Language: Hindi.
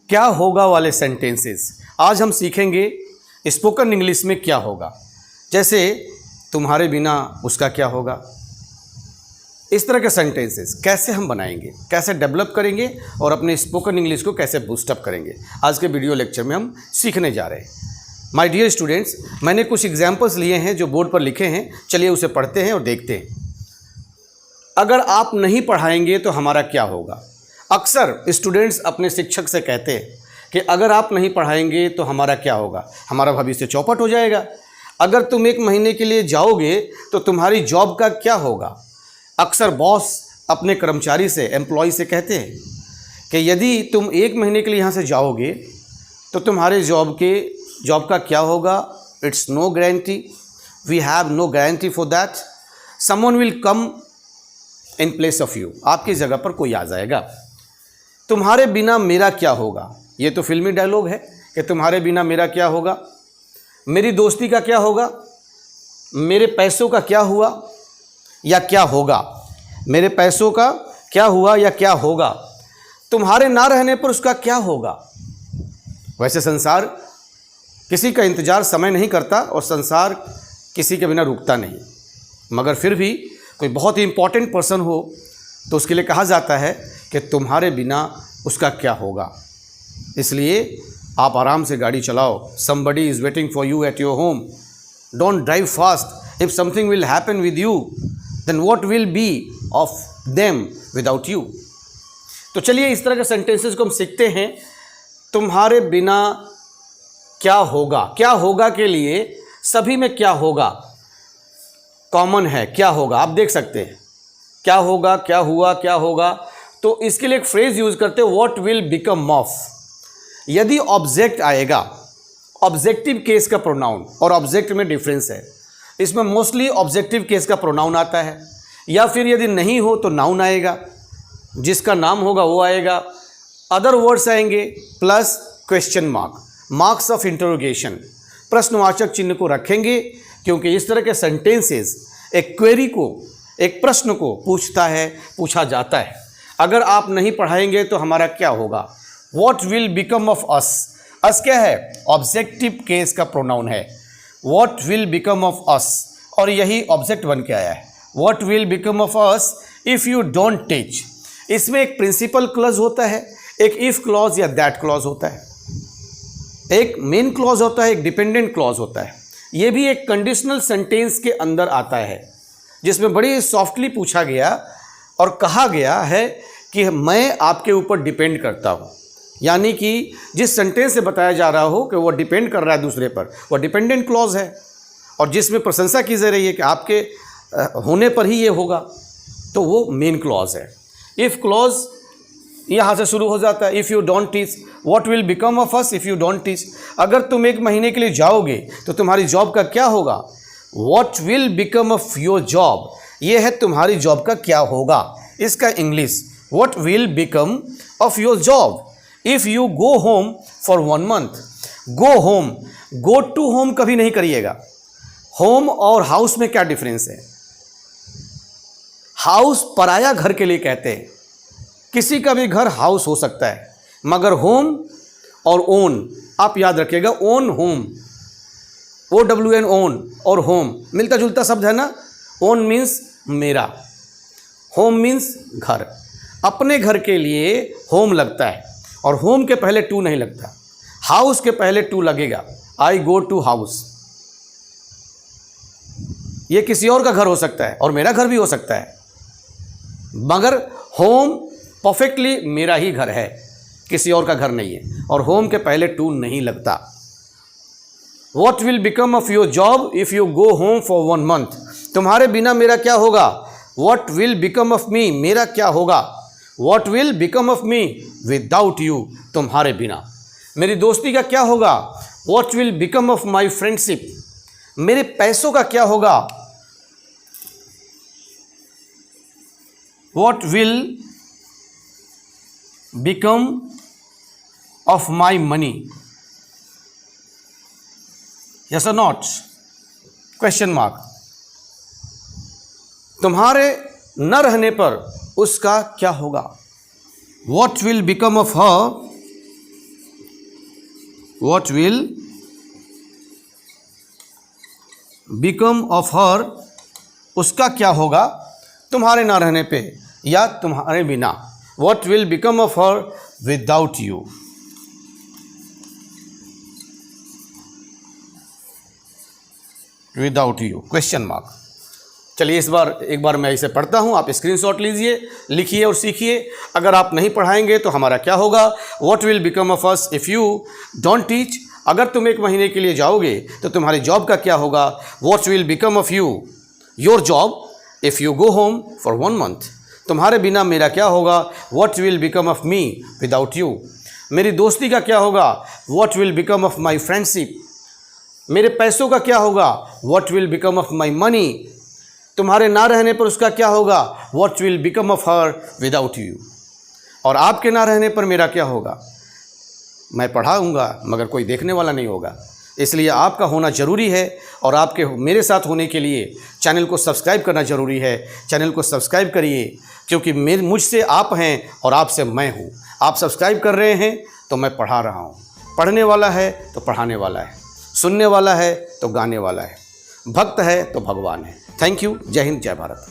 क्या होगा वाले सेंटेंसेस आज हम सीखेंगे। स्पोकन इंग्लिश में क्या होगा, जैसे तुम्हारे बिना उसका क्या होगा। इस तरह के सेंटेंसेस कैसे हम बनाएंगे, कैसे डेवलप करेंगे और अपने स्पोकन इंग्लिश को कैसे बूस्टअप करेंगे, आज के वीडियो लेक्चर में हम सीखने जा रहे हैं। माय डियर स्टूडेंट्स, मैंने कुछ एग्जाम्पल्स लिए हैं जो बोर्ड पर लिखे हैं, चलिए उसे पढ़ते हैं और देखते हैं। अगर आप नहीं पढ़ाएंगे तो हमारा क्या होगा। अक्सर स्टूडेंट्स अपने शिक्षक से कहते हैं कि अगर आप नहीं पढ़ाएंगे तो हमारा क्या होगा, हमारा भविष्य चौपट हो जाएगा। अगर तुम 1 महीने के लिए जाओगे तो तुम्हारी जॉब का क्या होगा। अक्सर बॉस अपने कर्मचारी से, एम्प्लॉय से कहते हैं कि यदि तुम 1 महीने के लिए यहाँ से जाओगे तो तुम्हारे जॉब का क्या होगा। It's no guarantee, we have no guarantee for that. Someone will come in place of you, आपकी जगह पर कोई आ जाएगा। तुम्हारे बिना मेरा क्या होगा, ये तो फिल्मी डायलॉग है कि तुम्हारे बिना मेरा क्या होगा। मेरी दोस्ती का क्या होगा, मेरे पैसों का क्या हुआ या क्या होगा। मेरे पैसों का क्या हुआ या क्या होगा। तुम्हारे ना रहने पर उसका क्या होगा। वैसे संसार किसी का इंतज़ार समय नहीं करता और संसार किसी के बिना रुकता नहीं, मगर फिर भी कोई बहुत ही इंपॉर्टेंट पर्सन हो तो उसके लिए कहा जाता है कि तुम्हारे बिना उसका क्या होगा। इसलिए आप आराम से गाड़ी चलाओ। Somebody is waiting for you at your home. Don't drive fast. If something will happen with you then what will be of them without you. तो चलिए इस तरह के सेंटेंसेस को हम सीखते हैं। तुम्हारे बिना क्या होगा। क्या होगा के लिए सभी में क्या होगा कॉमन है। क्या होगा आप देख सकते हैं, क्या होगा, क्या हुआ, क्या होगा। तो इसके लिए एक फ्रेज यूज करते हैं, व्हाट विल बिकम ऑफ। यदि ऑब्जेक्ट आएगा, ऑब्जेक्टिव केस का प्रोनाउन और ऑब्जेक्ट में डिफरेंस है। इसमें मोस्टली ऑब्जेक्टिव केस का प्रोनाउन आता है, या फिर यदि नहीं हो तो नाउन आएगा, जिसका नाम होगा वो आएगा। अदर वर्ड्स आएंगे plus question mark, marks of interrogation, प्रश्नवाचक चिन्ह को रखेंगे, क्योंकि इस तरह के सेंटेंसेस एक क्वेरी को, एक प्रश्न को पूछा जाता है। अगर आप नहीं पढ़ाएंगे तो हमारा क्या होगा। What will become of us. Us क्या है, ऑब्जेक्टिव केस का प्रोनाउन है। What will become of us, और यही ऑब्जेक्ट बन के आया है। What will become of us if you don't teach. इसमें एक प्रिंसिपल क्लॉज होता है, एक इफ क्लॉज या दैट क्लॉज होता है, एक मेन क्लॉज होता है, एक डिपेंडेंट क्लॉज होता है। ये भी एक कंडीशनल सेंटेंस के अंदर आता है, जिसमें बड़ी सॉफ्टली पूछा गया और कहा गया है कि मैं आपके ऊपर डिपेंड करता हूँ। यानी कि जिस सेंटेंस से बताया जा रहा हो कि वो डिपेंड कर रहा है दूसरे पर, वो डिपेंडेंट क्लॉज है। और जिसमें प्रशंसा की जा रही है कि आपके होने पर ही ये होगा, तो वो मेन क्लॉज है। इफ़ क्लॉज यहाँ से शुरू हो जाता है। If you don't teach, what will become of us if you don't teach. अगर तुम 1 महीने के लिए जाओगे तो तुम्हारी जॉब का क्या होगा। What will become of your job, ये है तुम्हारी जॉब का क्या होगा। इसका English, what will become of your job if you go home for 1 month. Go home, go to home कभी नहीं करिएगा। होम और हाउस में क्या डिफरेंस है। हाउस पराया घर के लिए कहते हैं, किसी का भी घर हाउस हो सकता है, मगर होम और ओन आप याद रखिएगा। ओन होम, OWN ओन और होम मिलता जुलता शब्द है ना। ओन मीन्स मेरा, होम मीन्स घर। अपने घर के लिए होम लगता है, और होम के पहले टू नहीं लगता। हाउस के पहले टू लगेगा, आई गो टू हाउस। ये किसी और का घर हो सकता है और मेरा घर भी हो सकता है, मगर होम परफेक्टली मेरा ही घर है, किसी और का घर नहीं है, और होम के पहले टू नहीं लगता। What will become of your job if you go home for 1 month? तुम्हारे बिना मेरा क्या होगा। What will become of me, मेरा क्या होगा। What will become of me without you, तुम्हारे बिना। मेरी दोस्ती का क्या होगा। What will become of my friendship, मेरे पैसों का क्या होगा। What will become of my money, yes or not, question mark. तुम्हारे न रहने पर उसका क्या होगा। What will become of her what will become of her, उसका क्या होगा तुम्हारे ना रहने पे या तुम्हारे बिना। What will become of her without you. Without you question mark. चलिए इस बार एक बार मैं इसे पढ़ता हूँ, आप स्क्रीनशॉट लीजिए, लिखिए और सीखिए। अगर आप नहीं पढ़ाएंगे तो हमारा क्या होगा। What will become of us if you don't teach, अगर तुम एक महीने के लिए जाओगे तो तुम्हारी जॉब का क्या होगा। What will become of you your job if you go home for 1 month, तुम्हारे बिना मेरा क्या होगा। What will become of me without you, मेरी दोस्ती का क्या होगा। What will become of my friendship, मेरे पैसों का क्या होगा। What will become of my money, तुम्हारे ना रहने पर उसका क्या होगा। What will become of her without you, और आपके ना रहने पर मेरा क्या होगा। मैं पढ़ाऊँगा मगर कोई देखने वाला नहीं होगा, इसलिए आपका होना ज़रूरी है और आपके मेरे साथ होने के लिए चैनल को सब्सक्राइब करना ज़रूरी है। चैनल को सब्सक्राइब करिए क्योंकि मुझसे आप हैं और आपसे मैं हूँ। आप सब्सक्राइब कर रहे हैं तो मैं पढ़ा रहा हूँ। पढ़ने वाला है तो पढ़ाने वाला है, सुनने वाला है तो गाने वाला है, भक्त है तो भगवान है। Thank you. जय हिंद, जय भारत।